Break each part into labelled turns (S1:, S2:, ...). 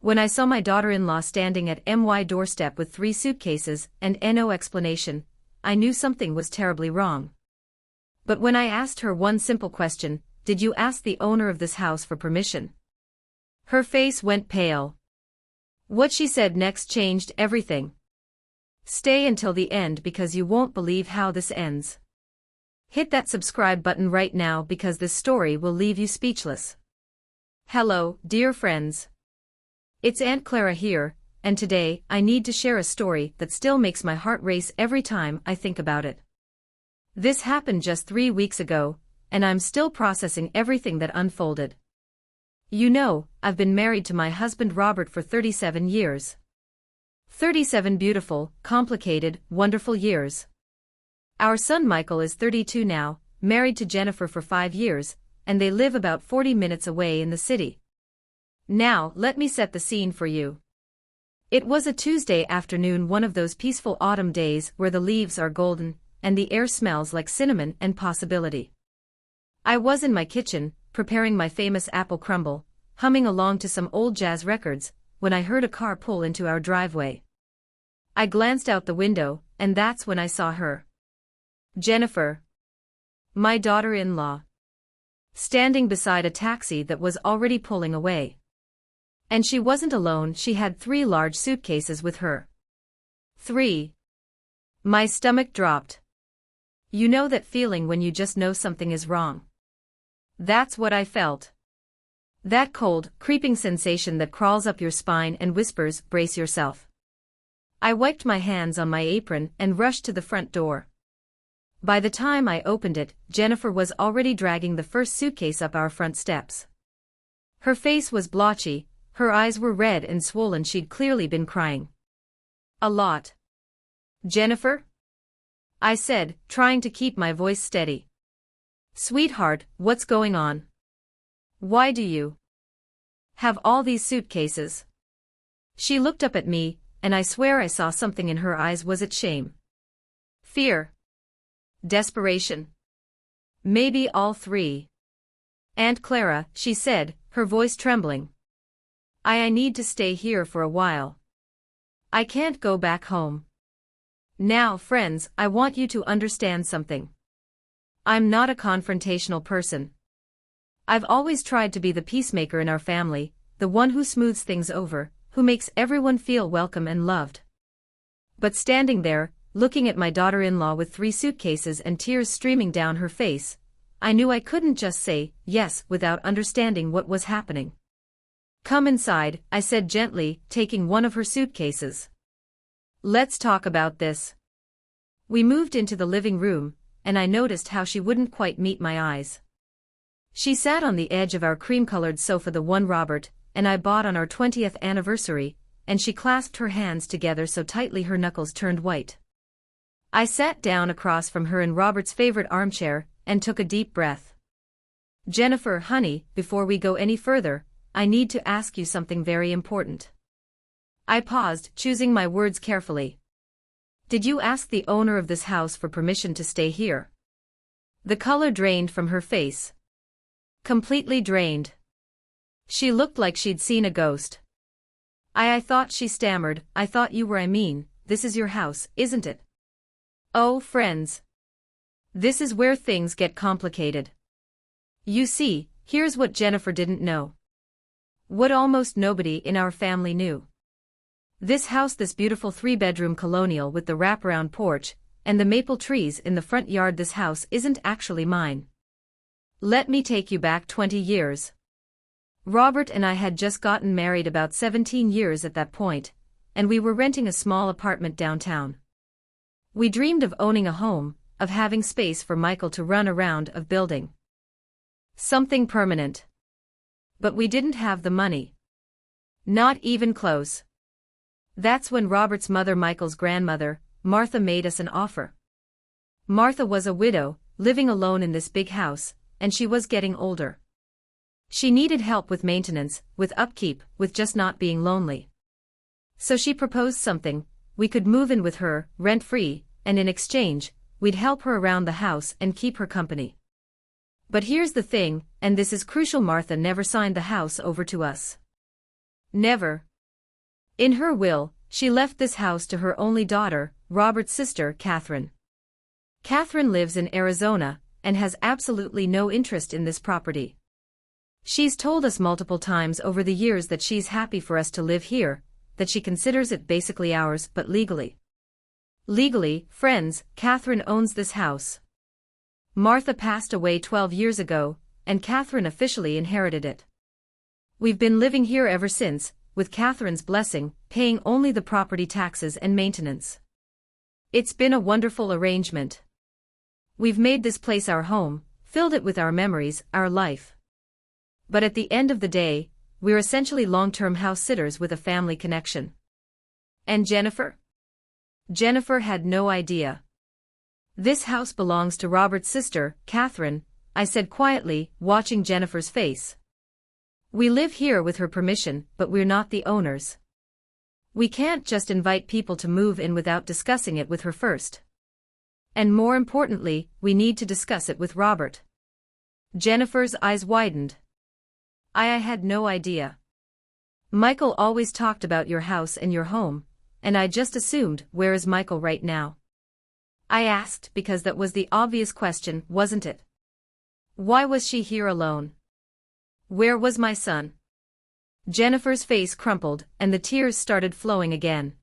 S1: When I saw my daughter-in-law standing at my doorstep with 3 suitcases and no explanation, I knew something was terribly wrong. But when I asked her one simple question, "Did you ask the owner of this house for permission?" her face went pale. What she said next changed everything. Stay until the end because you won't believe how this ends. Hit that subscribe button right now because this story will leave you speechless. Hello, dear friends. It's Aunt Clara here, and today I need to share a story that still makes my heart race every time I think about it. This happened just 3 weeks ago, and I'm still processing everything that unfolded. You know, I've been married to my husband Robert for 37 years. 37 beautiful, complicated, wonderful years. Our son Michael is 32 now, married to Jennifer for 5 years, and they live about 40 minutes away in the city. Now, let me set the scene for you. It was a Tuesday afternoon, one of those peaceful autumn days where the leaves are golden, and the air smells like cinnamon and possibility. I was in my kitchen, preparing my famous apple crumble, humming along to some old jazz records, when I heard a car pull into our driveway. I glanced out the window, and that's when I saw her. Jennifer, my daughter-in-law, standing beside a taxi that was already pulling away. And she wasn't alone, she had 3 large suitcases with her. 3. My stomach dropped. You know that feeling when you just know something is wrong. That's what I felt. That cold, creeping sensation that crawls up your spine and whispers, "Brace yourself." I wiped my hands on my apron and rushed to the front door. By the time I opened it, Jennifer was already dragging the first suitcase up our front steps. Her face was blotchy, her eyes were red and swollen, she'd clearly been crying. A lot. "Jennifer?" I said, trying to keep my voice steady. "Sweetheart, what's going on? Why do you have all these suitcases?" She looked up at me, and I swear I saw something in her eyes. Was it shame? Fear? Desperation? Maybe all 3. "Aunt Clara," she said, her voice trembling. I need to stay here for a while. I can't go back home. Now, friends, I want you to understand something. I'm not a confrontational person. I've always tried to be the peacemaker in our family, the one who smooths things over, who makes everyone feel welcome and loved. But standing there, looking at my daughter-in-law with 3 suitcases and tears streaming down her face, I knew I couldn't just say yes without understanding what was happening. "Come inside," I said gently, taking one of her suitcases. "Let's talk about this." We moved into the living room, and I noticed how she wouldn't quite meet my eyes. She sat on the edge of our cream-colored sofa, the one Robert and I bought on our 20th anniversary, and she clasped her hands together so tightly her knuckles turned white. I sat down across from her in Robert's favorite armchair and took a deep breath. "Jennifer, honey, before we go any further, I need to ask you something very important." I paused, choosing my words carefully. "Did you ask the owner of this house for permission to stay here?" The color drained from her face. Completely drained. She looked like she'd seen a ghost. I thought," she stammered, "I thought you were. I mean, this is your house, isn't it?" Oh, friends. This is where things get complicated. You see, here's what Jennifer didn't know. What almost nobody in our family knew. This house, this beautiful 3-bedroom colonial with the wraparound porch and the maple trees in the front yard, this house isn't actually mine. Let me take you back 20 years. Robert and I had just gotten married about 17 years at that point, and we were renting a small apartment downtown. We dreamed of owning a home, of having space for Michael to run around, of building something permanent. But we didn't have the money. Not even close. That's when Robert's mother, Michael's grandmother, Martha, made us an offer. Martha was a widow, living alone in this big house, and she was getting older. She needed help with maintenance, with upkeep, with just not being lonely. So she proposed something: we could move in with her, rent-free, and in exchange, we'd help her around the house and keep her company. But here's the thing, and this is crucial: Martha never signed the house over to us. Never. In her will, she left this house to her only daughter, Robert's sister, Catherine. Catherine lives in Arizona and has absolutely no interest in this property. She's told us multiple times over the years that she's happy for us to live here, that she considers it basically ours, but legally. Legally, friends, Catherine owns this house. Martha passed away 12 years ago, and Catherine officially inherited it. We've been living here ever since, with Catherine's blessing, paying only the property taxes and maintenance. It's been a wonderful arrangement. We've made this place our home, filled it with our memories, our life. But at the end of the day, we're essentially long-term house sitters with a family connection. And Jennifer? Jennifer had no idea. This house belongs to Robert's sister, Catherine, I said quietly, watching Jennifer's face. We live here with her permission, but we're not the owners. We can't just invite people to move in without discussing it with her first. And more importantly, we need to discuss it with Robert. Jennifer's eyes widened. I had no idea. Michael always talked about your house and your home, and I just assumed, where is Michael right now? I asked because that was the obvious question, wasn't it? Why was she here alone? Where was my son? Jennifer's face crumpled, and the tears started flowing again.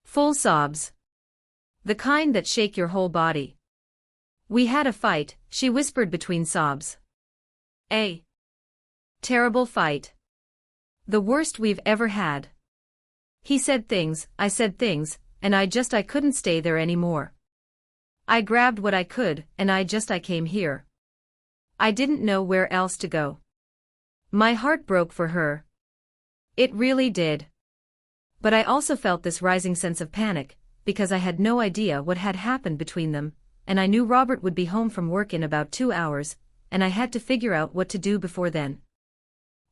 S1: Full sobs. The kind that shake your whole body. We had a fight, she whispered between sobs. A terrible fight. The worst we've ever had. He said things, I said things, and I couldn't stay there anymore. I grabbed what I could, and I came here. I didn't know where else to go. My heart broke for her. It really did. But I also felt this rising sense of panic, because I had no idea what had happened between them, and I knew Robert would be home from work in about 2 hours, and I had to figure out what to do before then.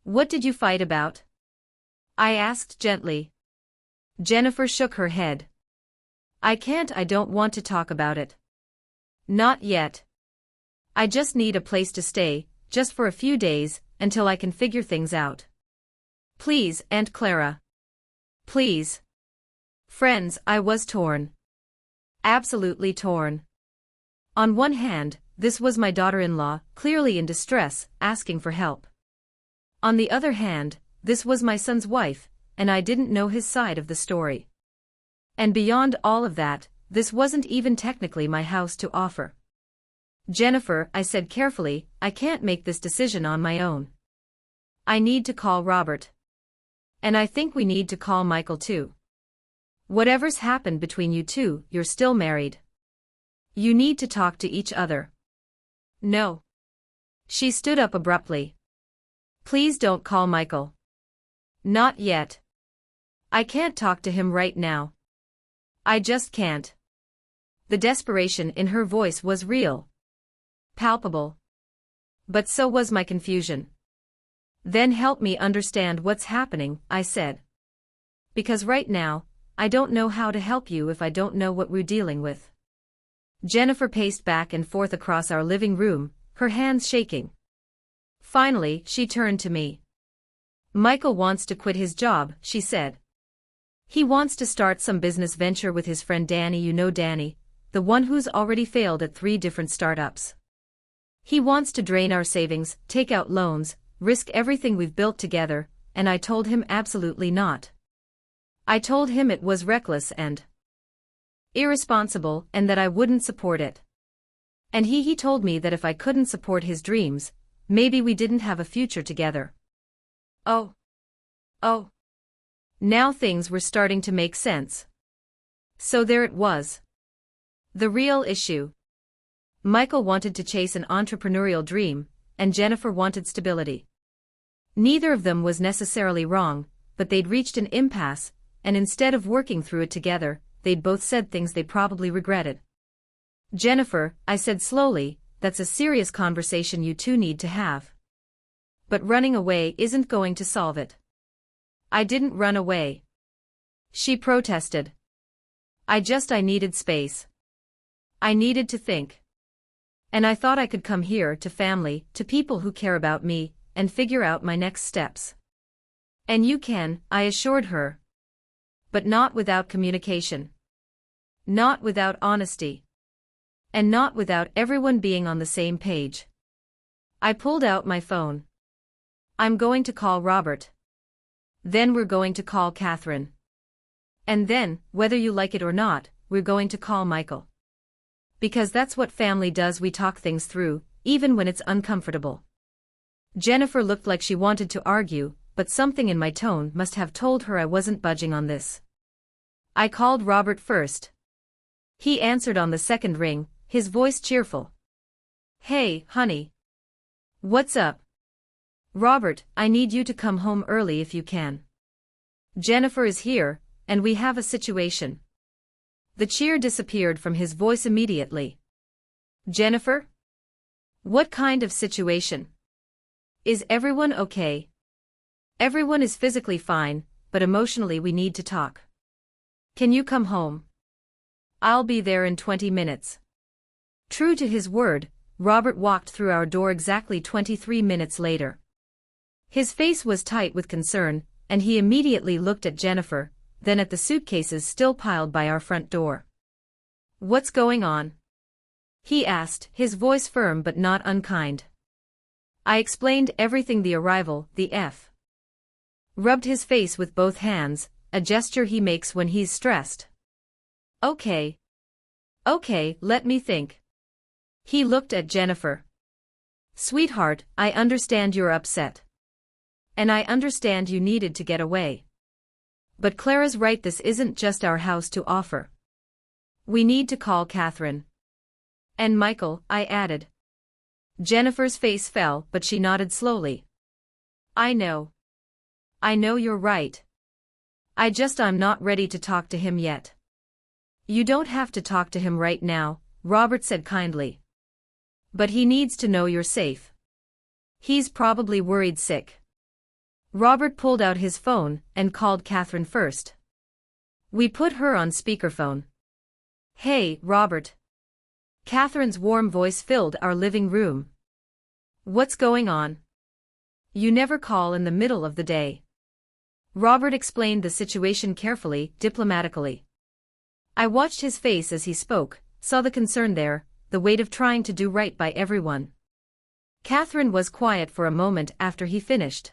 S1: What did you fight about? I asked gently. Jennifer shook her head. I don't want to talk about it. Not yet. I just need a place to stay, just for a few days, until I can figure things out. Please, Aunt Clara. Please. Friends, I was torn. Absolutely torn. On one hand, this was my daughter-in-law, clearly in distress, asking for help. On the other hand, this was my son's wife, and I didn't know his side of the story. And beyond all of that, this wasn't even technically my house to offer. Jennifer, I said carefully, I can't make this decision on my own. I need to call Robert. And I think we need to call Michael too. Whatever's happened between you two, you're still married. You need to talk to each other. No. She stood up abruptly. Please don't call Michael. Not yet. I can't talk to him right now. I just can't. The desperation in her voice was real. Palpable. But so was my confusion. Then help me understand what's happening, I said. Because right now, I don't know how to help you if I don't know what we're dealing with. Jennifer paced back and forth across our living room, her hands shaking. Finally, she turned to me. Michael wants to quit his job, she said. He wants to start some business venture with his friend Danny. You know Danny, the one who's already failed at 3 different startups. He wants to drain our savings, take out loans, risk everything we've built together, and I told him absolutely not. I told him it was reckless and irresponsible and that I wouldn't support it. And he told me that if I couldn't support his dreams, maybe we didn't have a future together. Oh. Now things were starting to make sense. So there it was. The real issue. Michael wanted to chase an entrepreneurial dream, and Jennifer wanted stability. Neither of them was necessarily wrong, but they'd reached an impasse, and instead of working through it together, they'd both said things they probably regretted. Jennifer, I said slowly, that's a serious conversation you two need to have. But running away isn't going to solve it. I didn't run away. She protested. I needed space. I needed to think. And I thought I could come here to family, to people who care about me, and figure out my next steps. And you can, I assured her. But not without communication. Not without honesty. And not without everyone being on the same page. I pulled out my phone. I'm going to call Robert. Then we're going to call Catherine. And then, whether you like it or not, we're going to call Michael. Because that's what family does, we talk things through, even when it's uncomfortable. Jennifer looked like she wanted to argue, but something in my tone must have told her I wasn't budging on this. I called Robert first. He answered on the second ring, his voice cheerful. Hey, honey. What's up? Robert, I need you to come home early if you can. Jennifer is here, and we have a situation. The cheer disappeared from his voice immediately. Jennifer? What kind of situation? Is everyone okay? Everyone is physically fine, but emotionally we need to talk. Can you come home? I'll be there in 20 minutes. True to his word, Robert walked through our door exactly 23 minutes later. His face was tight with concern, and he immediately looked at Jennifer, then at the suitcases still piled by our front door. What's going on? He asked, his voice firm but not unkind. I explained everything, the arrival, the F. Rubbed his face with both hands, a gesture he makes when he's stressed. Okay. Okay, let me think. He looked at Jennifer. Sweetheart, I understand you're upset. And I understand you needed to get away. But Clara's right, this isn't just our house to offer. We need to call Catherine. And Michael, I added. Jennifer's face fell, but she nodded slowly. I know. I know you're right. I'm not ready to talk to him yet. You don't have to talk to him right now, Robert said kindly. But he needs to know you're safe. He's probably worried sick. Robert pulled out his phone and called Catherine first. We put her on speakerphone. Hey, Robert. Catherine's warm voice filled our living room. What's going on? You never call in the middle of the day. Robert explained the situation carefully, diplomatically. I watched his face as he spoke, saw the concern there, the weight of trying to do right by everyone. Catherine was quiet for a moment after he finished.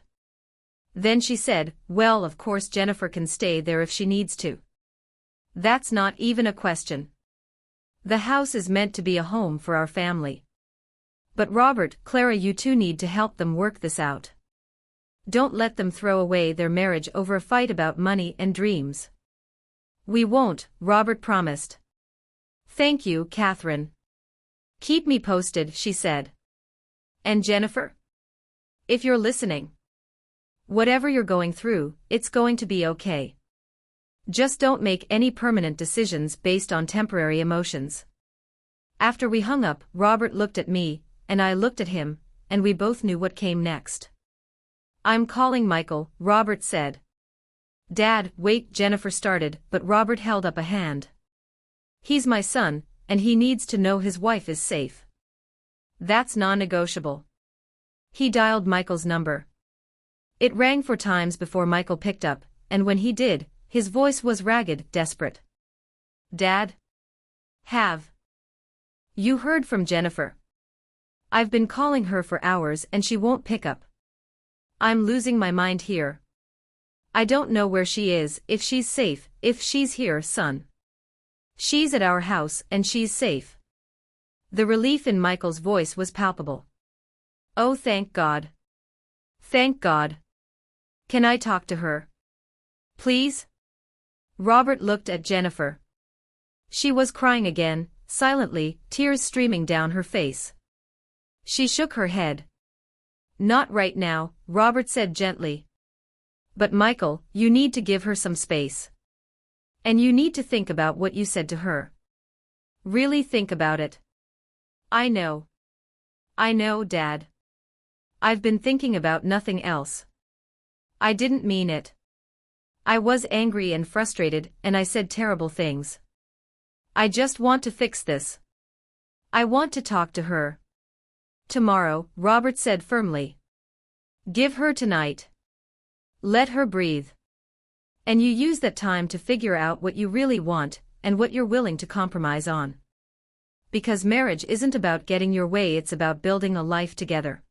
S1: Then she said, well, of course Jennifer can stay there if she needs to. That's not even a question. The house is meant to be a home for our family. But Robert, Clara, you two need to help them work this out. Don't let them throw away their marriage over a fight about money and dreams. We won't, Robert promised. Thank you, Catherine. Keep me posted, she said. And Jennifer? If you're listening. Whatever you're going through, it's going to be okay. Just don't make any permanent decisions based on temporary emotions. After we hung up, Robert looked at me, and I looked at him, and we both knew what came next. I'm calling Michael, Robert said. Dad, wait, Jennifer started, but Robert held up a hand. He's my son, and he needs to know his wife is safe. That's non-negotiable. He dialed Michael's number. It rang 4 times before Michael picked up, and when he did, his voice was ragged, desperate. Dad? Have you heard from Jennifer? I've been calling her for hours and she won't pick up. I'm losing my mind here. I don't know where she is, if she's safe, if she's here, son. She's at our house and she's safe. The relief in Michael's voice was palpable. Oh, thank God. Thank God. Can I talk to her? Please? Robert looked at Jennifer. She was crying again, silently, tears streaming down her face. She shook her head. Not right now, Robert said gently. But Michael, you need to give her some space. And you need to think about what you said to her. Really think about it. I know. I know, Dad. I've been thinking about nothing else. I didn't mean it. I was angry and frustrated, and I said terrible things. I just want to fix this. I want to talk to her. Tomorrow, Robert said firmly. Give her tonight. Let her breathe. And you use that time to figure out what you really want and what you're willing to compromise on. Because marriage isn't about getting your way, it's about building a life together.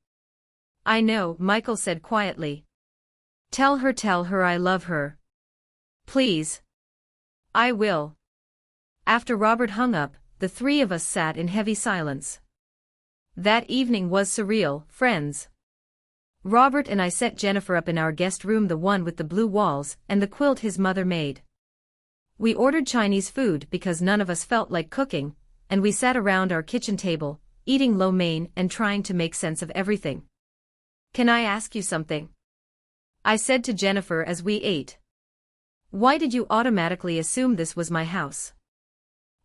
S1: I know, Michael said quietly. Tell her I love her. Please. I will. After Robert hung up, the three of us sat in heavy silence. That evening was surreal, friends. Robert and I set Jennifer up in our guest room, the one with the blue walls and the quilt his mother made. We ordered Chinese food because none of us felt like cooking, and we sat around our kitchen table, eating lo mein and trying to make sense of everything. Can I ask you something? I said to Jennifer as we ate. Why did you automatically assume this was my house?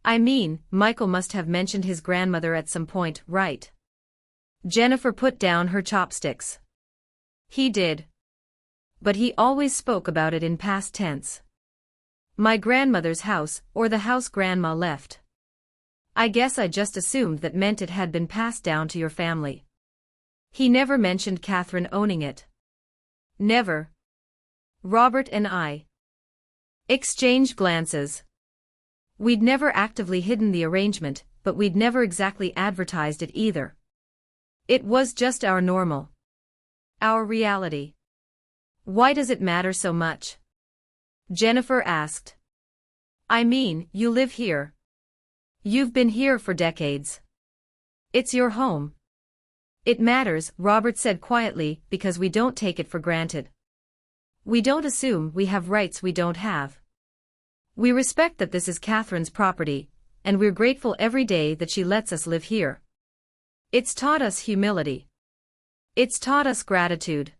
S1: I mean, Michael must have mentioned his grandmother at some point, right? Jennifer put down her chopsticks. He did. But he always spoke about it in past tense. My grandmother's house, or the house Grandma left. I guess I just assumed that meant it had been passed down to your family. He never mentioned Catherine owning it. Never. Robert and I exchanged glances. We'd never actively hidden the arrangement, but we'd never exactly advertised it either. It was just our normal. Our reality. Why does it matter so much? Jennifer asked. I mean, you live here. You've been here for decades. It's your home. It matters, Robert said quietly, because we don't take it for granted. We don't assume we have rights we don't have. We respect that this is Catherine's property, and we're grateful every day that she lets us live here. It's taught us humility. It's taught us gratitude.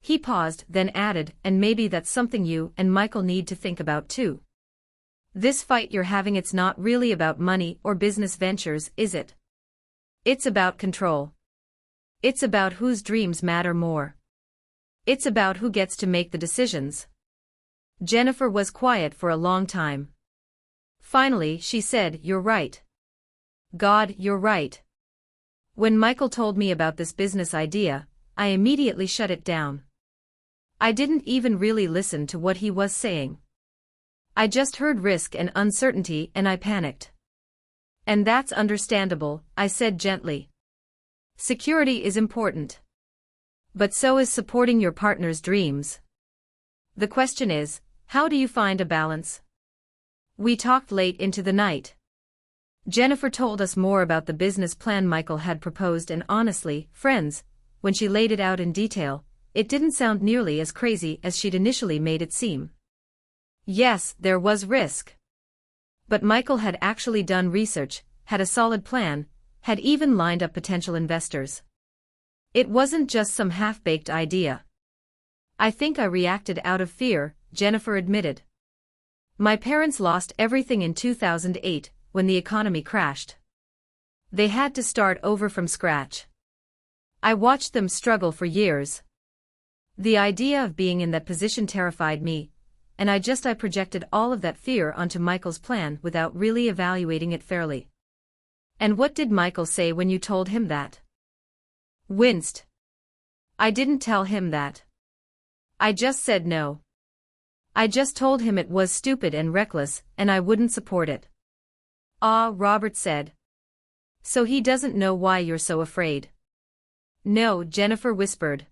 S1: He paused, then added, and maybe that's something you and Michael need to think about too. This fight you're having, it's not really about money or business ventures, is it? It's about control. It's about whose dreams matter more. It's about who gets to make the decisions. Jennifer was quiet for a long time. Finally, she said, You're right. God, you're right. When Michael told me about this business idea, I immediately shut it down. I didn't even really listen to what he was saying. I just heard risk and uncertainty and I panicked. And that's understandable, I said gently. Security is important. But so is supporting your partner's dreams. The question is, how do you find a balance? We talked late into the night. Jennifer told us more about the business plan Michael had proposed, and honestly, friends, when she laid it out in detail, it didn't sound nearly as crazy as she'd initially made it seem. Yes, there was risk. But Michael had actually done research, had a solid plan, had even lined up potential investors. It wasn't just some half-baked idea. I think I reacted out of fear, Jennifer admitted. My parents lost everything in 2008, when the economy crashed. They had to start over from scratch. I watched them struggle for years. The idea of being in that position terrified me, and I projected all of that fear onto Michael's plan without really evaluating it fairly. And what did Michael say when you told him that? Winced. I didn't tell him that. I just said no. I just told him it was stupid and reckless, and I wouldn't support it. Ah, Robert said. So he doesn't know why you're so afraid? No, Jennifer whispered.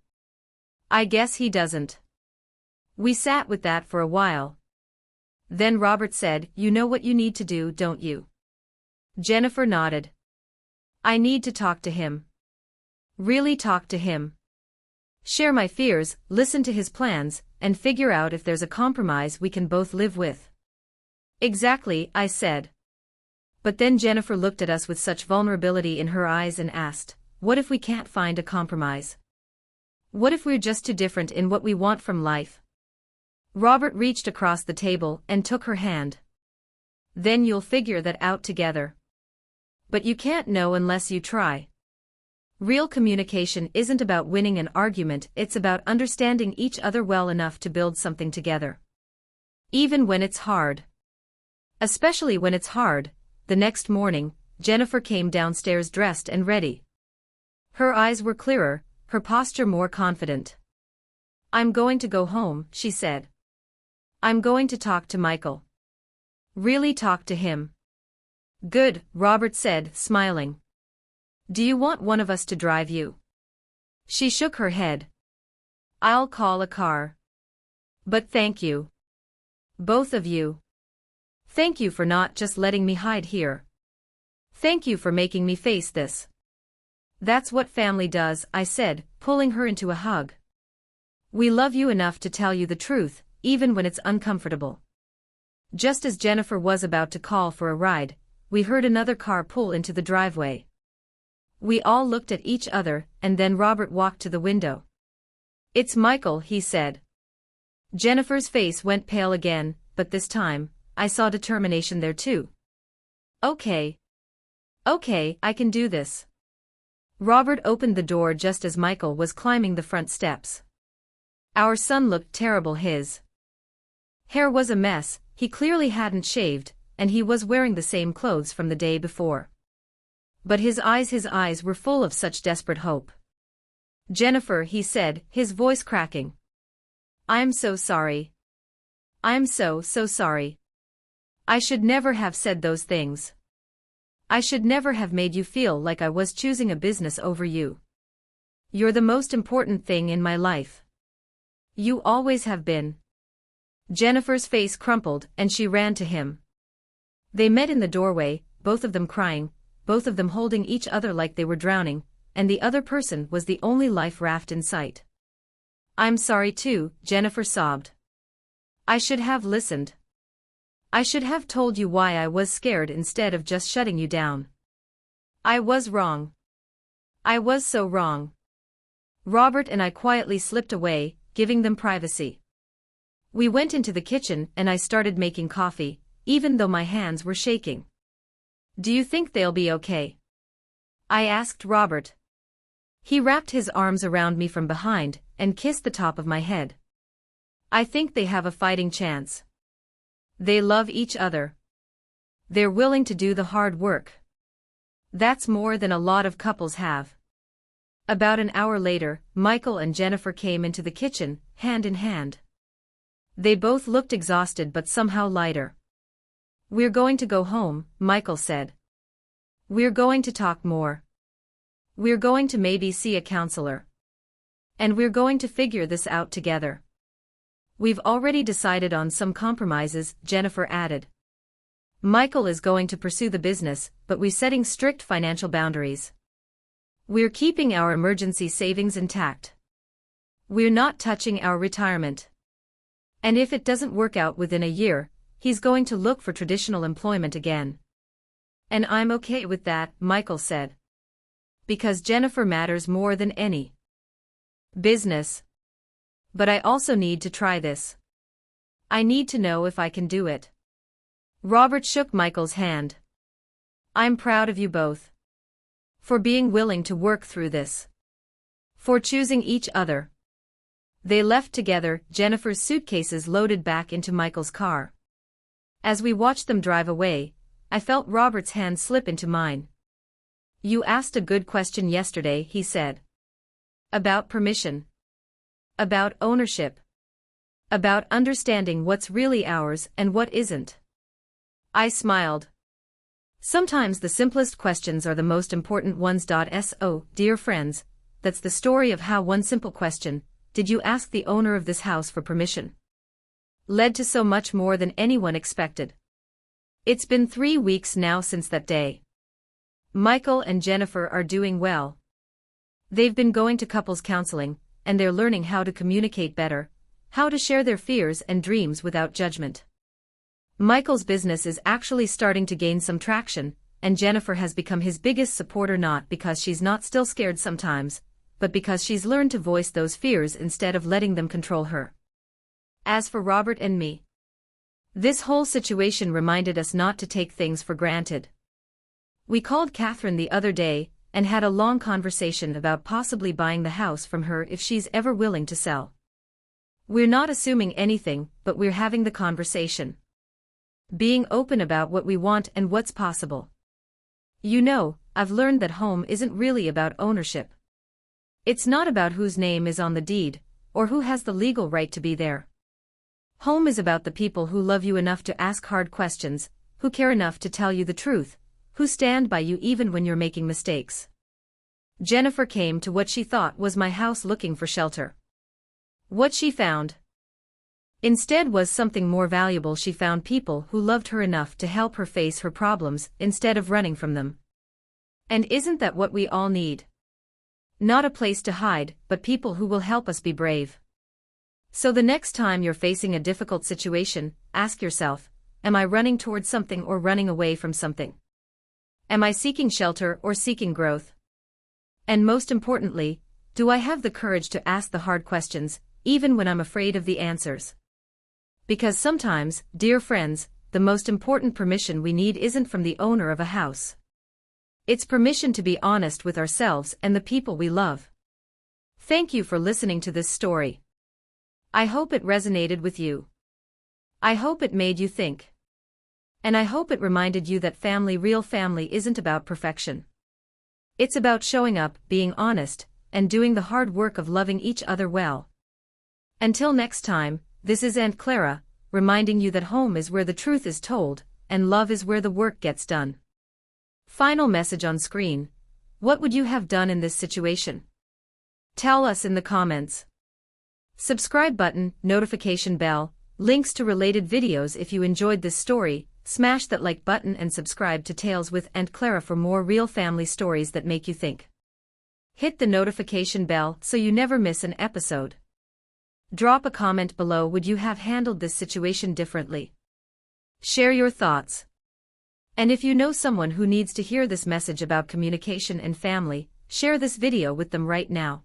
S1: I guess he doesn't. We sat with that for a while. Then Robert said, You know what you need to do, don't you? Jennifer nodded. I need to talk to him. Really talk to him. Share my fears, listen to his plans, and figure out if there's a compromise we can both live with. Exactly, I said. But then Jennifer looked at us with such vulnerability in her eyes and asked, What if we can't find a compromise? What if we're just too different in what we want from life? Robert reached across the table and took her hand. Then you'll figure that out together. But you can't know unless you try. Real communication isn't about winning an argument, it's about understanding each other well enough to build something together. Even when it's hard. Especially when it's hard. The next morning, Jennifer came downstairs dressed and ready. Her eyes were clearer, her posture more confident. I'm going to go home, she said. I'm going to talk to Michael. Really talk to him. Good, Robert said, smiling. Do you want one of us to drive you? She shook her head. I'll call a car. But thank you. Both of you. Thank you for not just letting me hide here. Thank you for making me face this. That's what family does, I said, pulling her into a hug. We love you enough to tell you the truth, even when it's uncomfortable. Just as Jennifer was about to call for a ride, we heard another car pull into the driveway. We all looked at each other, and then Robert walked to the window. It's Michael, he said. Jennifer's face went pale again, but this time, I saw determination there too. Okay. Okay, I can do this. Robert opened the door just as Michael was climbing the front steps. Our son looked terrible. His hair was a mess, he clearly hadn't shaved, and he was wearing the same clothes from the day before. But his eyes were full of such desperate hope. Jennifer, he said, his voice cracking. I'm so sorry. I'm so sorry. I should never have said those things. I should never have made you feel like I was choosing a business over you. You're the most important thing in my life. You always have been. Jennifer's face crumpled and she ran to him. They met in the doorway, both of them crying, both of them holding each other like they were drowning, and the other person was the only life raft in sight. I'm sorry too, Jennifer sobbed. I should have listened. I should have told you why I was scared instead of just shutting you down. I was wrong. I was so wrong. Robert and I quietly slipped away, giving them privacy. We went into the kitchen and I started making coffee, even though my hands were shaking. Do you think they'll be okay? I asked Robert. He wrapped his arms around me from behind and kissed the top of my head. I think they have a fighting chance. They love each other. They're willing to do the hard work. That's more than a lot of couples have. About an hour later, Michael and Jennifer came into the kitchen, hand in hand. They both looked exhausted but somehow lighter. We're going to go home, Michael said. We're going to talk more. We're going to maybe see a counselor. And we're going to figure this out together. We've already decided on some compromises, Jennifer added. Michael is going to pursue the business, but we're setting strict financial boundaries. We're keeping our emergency savings intact. We're not touching our retirement. And if it doesn't work out within a year, he's going to look for traditional employment again. And I'm okay with that, Michael said. Because Jennifer matters more than any business. But I also need to try this. I need to know if I can do it. Robert shook Michael's hand. I'm proud of you both. For being willing to work through this. For choosing each other. They left together, Jennifer's suitcases loaded back into Michael's car. As we watched them drive away, I felt Robert's hand slip into mine. You asked a good question yesterday, he said. About permission. About ownership. About understanding what's really ours and what isn't. I smiled. Sometimes the simplest questions are the most important ones. So, dear friends, that's the story of how one simple question, did you ask the owner of this house for permission? Led to so much more than anyone expected. It's been 3 weeks now since that day. Michael and Jennifer are doing well. They've been going to couples counseling, and they're learning how to communicate better, how to share their fears and dreams without judgment. Michael's business is actually starting to gain some traction, and Jennifer has become his biggest supporter, not because she's not still scared sometimes, but because she's learned to voice those fears instead of letting them control her. As for Robert and me, this whole situation reminded us not to take things for granted. We called Catherine the other day and had a long conversation about possibly buying the house from her if she's ever willing to sell. We're not assuming anything, but we're having the conversation. Being open about what we want and what's possible. You know, I've learned that home isn't really about ownership. It's not about whose name is on the deed, or who has the legal right to be there. Home is about the people who love you enough to ask hard questions, who care enough to tell you the truth, who stand by you even when you're making mistakes. Jennifer came to what she thought was my house looking for shelter. What she found instead was something more valuable. She found people who loved her enough to help her face her problems instead of running from them. And isn't that what we all need? Not a place to hide, but people who will help us be brave. So the next time you're facing a difficult situation, ask yourself, am I running towards something or running away from something? Am I seeking shelter or seeking growth? And most importantly, do I have the courage to ask the hard questions, even when I'm afraid of the answers? Because sometimes, dear friends, the most important permission we need isn't from the owner of a house. It's permission to be honest with ourselves and the people we love. Thank you for listening to this story. I hope it resonated with you. I hope it made you think. And I hope it reminded you that real family isn't about perfection. It's about showing up, being honest, and doing the hard work of loving each other well. Until next time, this is Aunt Clara, reminding you that home is where the truth is told, and love is where the work gets done. Final message on screen. What would you have done in this situation? Tell us in the comments. Subscribe button, notification bell, links to related videos. If you enjoyed this story, smash that like button and subscribe to Tales with Aunt Clara for more real family stories that make you think. Hit the notification bell so you never miss an episode. Drop a comment below. Would you have handled this situation differently? Share your thoughts. And if you know someone who needs to hear this message about communication and family, share this video with them right now.